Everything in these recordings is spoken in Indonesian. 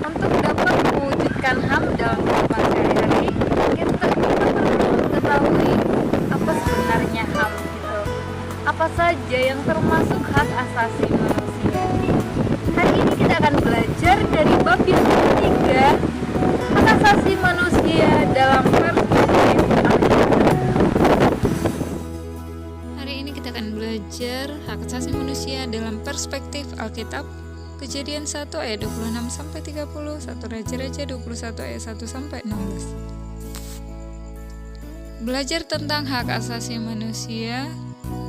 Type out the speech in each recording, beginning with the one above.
untuk dapat mewujudkan HAM dalam kehidupan sehari-hari, kita perlu mengetahui apa sebenarnya HAM gitu. Apa saja yang termasuk hak asasi manusia. Hari ini kita akan belajar dari bab yang ketiga, hak asasi manusia dalam perspektif Alkitab. Hari ini kita akan belajar hak asasi manusia dalam perspektif Alkitab. Kejadian 1 ayat 26 sampai 30, 1 Raja-Raja 21 ayat 1 sampai 16. Belajar tentang hak asasi manusia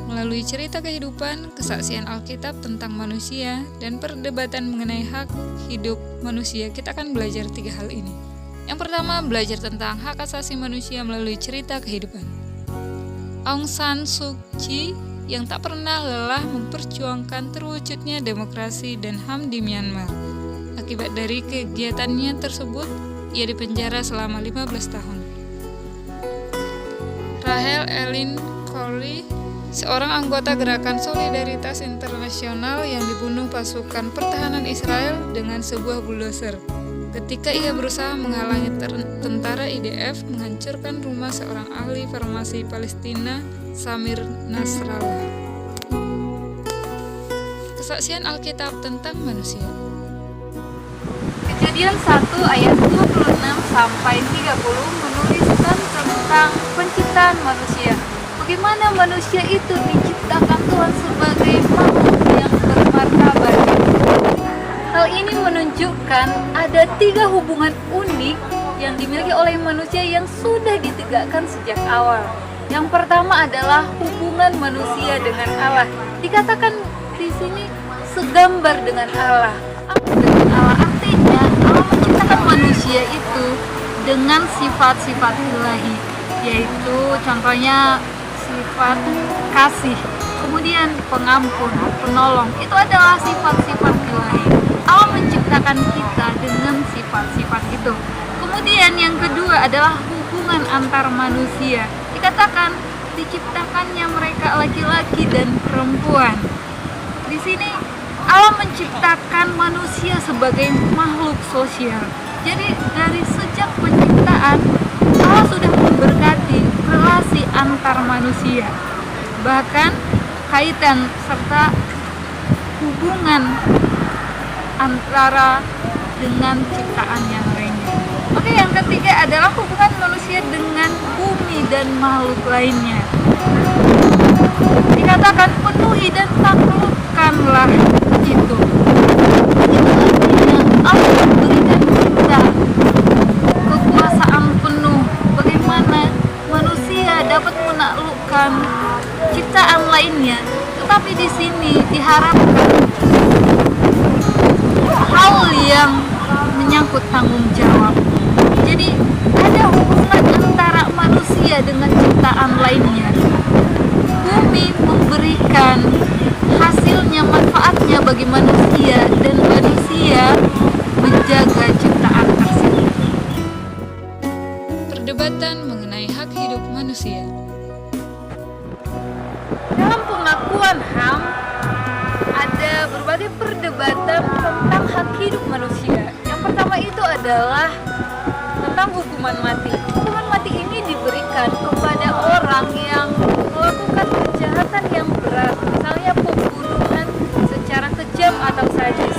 melalui cerita kehidupan, kesaksian Alkitab tentang manusia, dan perdebatan mengenai hak hidup manusia. Kita akan belajar 3 hal ini. Yang pertama, belajar tentang hak asasi manusia melalui cerita kehidupan. Aung San Suu Kyi yang tak pernah lelah memperjuangkan terwujudnya demokrasi dan HAM di Myanmar. Akibat dari kegiatannya tersebut, ia dipenjara selama 15 tahun. Rahel Ellen Corrie, seorang anggota Gerakan Solidaritas Internasional yang dibunuh pasukan pertahanan Israel dengan sebuah bulldozer ketika ia berusaha menghalangi tentara IDF menghancurkan rumah seorang ahli farmasi Palestina, Samir Nasrallah. Kesaksian Alkitab tentang manusia. Kejadian 1 ayat 26 sampai 30 menuliskan tentang penciptaan manusia. Bagaimana manusia itu diciptakan Tuhan sebagai makhluk yang bermartabat. Hal ini menunjukkan ada 3 hubungan unik yang dimiliki oleh manusia yang sudah ditegakkan sejak awal. Yang pertama adalah hubungan manusia dengan Allah. Dikatakan di sini segambar dengan Allah. Apa dengan Allah? Artinya Allah menciptakan manusia itu dengan sifat-sifat ilahi, yaitu contohnya sifat kasih, kemudian pengampun, penolong. Itu adalah sifat-sifat ilahi. Allah menciptakan kita dengan sifat-sifat itu. Kemudian yang kedua adalah hubungan antar manusia. Dikatakan diciptakannya mereka laki-laki dan perempuan. Di sini Allah menciptakan manusia sebagai makhluk sosial. Jadi dari sejak penciptaan Allah sudah memberkati relasi antar manusia. Bahkan kaitan serta hubungan antara dengan ciptaan yang lainnya. Oke, yang ketiga adalah hubungan manusia dengan bumi dan makhluk lainnya. Dikatakan penuhi dan taklukkanlah itu. Itu artinya Allah memberikan kita kekuasaan penuh. Bagaimana manusia dapat menaklukkan ciptaan lainnya. Tetapi di sini diharapkan hal yang menyangkut tanggung jawab. Jadi ada hubungan antara manusia dengan ciptaan lainnya. Bumi memberikan hasilnya, manfaatnya bagi manusia, dan manusia menjaga ciptaan tersebut. Perdebatan mengenai hak hidup manusia. Dalam pengakuan HAM ada berbagai perdebatan tentang hak hidup manusia. Yang pertama itu adalah tentang hukuman mati. Hukuman mati ini diberikan kepada orang yang melakukan kejahatan yang berat, misalnya pembunuhan secara kejam atau sadis,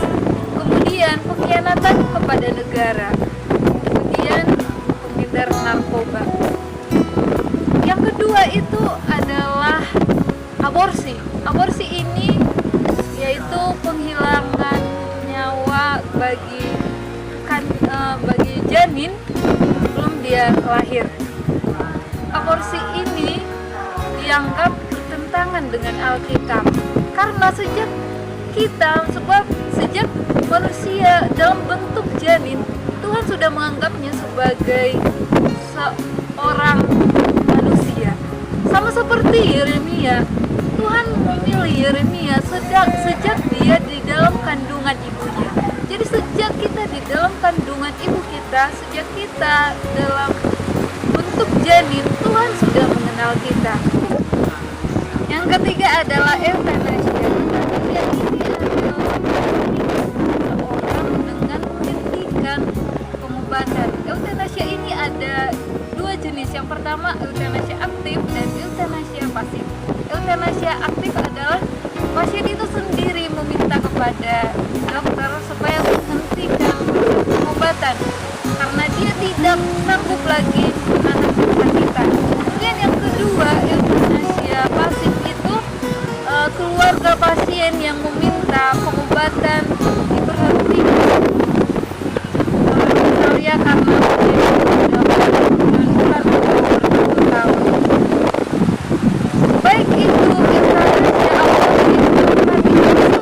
kemudian pengkhianatan kepada negara, kemudian pengedar narkoba. Yang kedua itu adalah aborsi. Aborsi ini yaitu penghilangan nyawa bagi janin belum dia lahir. Aborsi ini dianggap bertentangan dengan Alkitab karena sejak manusia dalam bentuk janin, Tuhan sudah menganggapnya sebagai seorang manusia. Sama seperti Yeremia, Tuhan memilih Yeremia sejak dia di dalam kandungan ibunya. Jadi sejak kita di dalam kandungan ibu kita, sejak kita dalam bentuk janin, Tuhan sudah mengenal kita. Yang ketiga adalah euthanasia. Euthanasia ini adalah seseorang dengan menghentikan ini ada dua jenis. Yang pertama euthanasia aktif dan euthanasia pasif. Euthanasia aktif adalah pasien itu sendiri meminta kepada dokter supaya menghentikan pengobatan karena dia tidak sanggup lagi menahan kesakitan. Kemudian yang kedua, euthanasia pasif itu keluarga pasien yang meminta pengobatan diberhentikan, misalnya karena sudah bertahun-tahun. Baik itu euthanasia aktif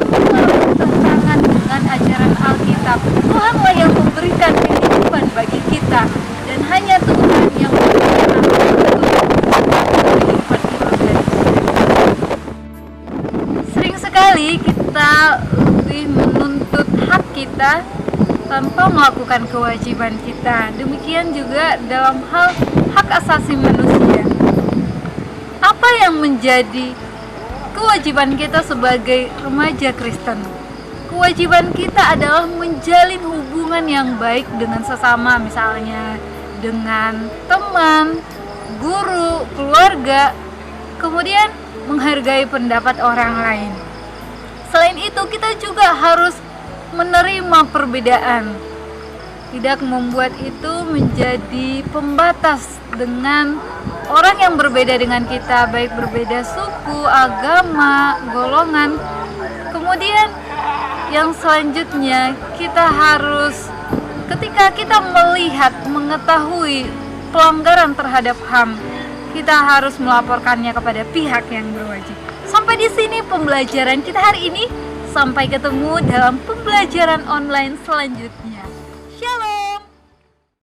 semua bertentangan dengan ajaran Alkitab. Tuhanlah yang memberikan kehidupan bagi kita, dan hanya Tuhan yang memberikan kehidupan itu. Sering sekali kita lebih menuntut hak kita tanpa melakukan kewajiban kita. Demikian juga dalam hal hak asasi manusia. Apa yang menjadi kewajiban kita sebagai remaja Kristen? Kewajiban kita adalah menjalin hubungan yang baik dengan sesama, misalnya dengan teman, guru, keluarga, kemudian menghargai pendapat orang lain. Selain itu, kita juga harus menerima perbedaan, tidak membuat itu menjadi pembatas dengan orang yang berbeda dengan kita, baik berbeda suku, agama, golongan. Kemudian yang selanjutnya, kita harus, ketika kita melihat, mengetahui pelanggaran terhadap HAM, kita harus melaporkannya kepada pihak yang berwajib. Sampai di sini pembelajaran kita hari ini. Sampai ketemu dalam pembelajaran online selanjutnya.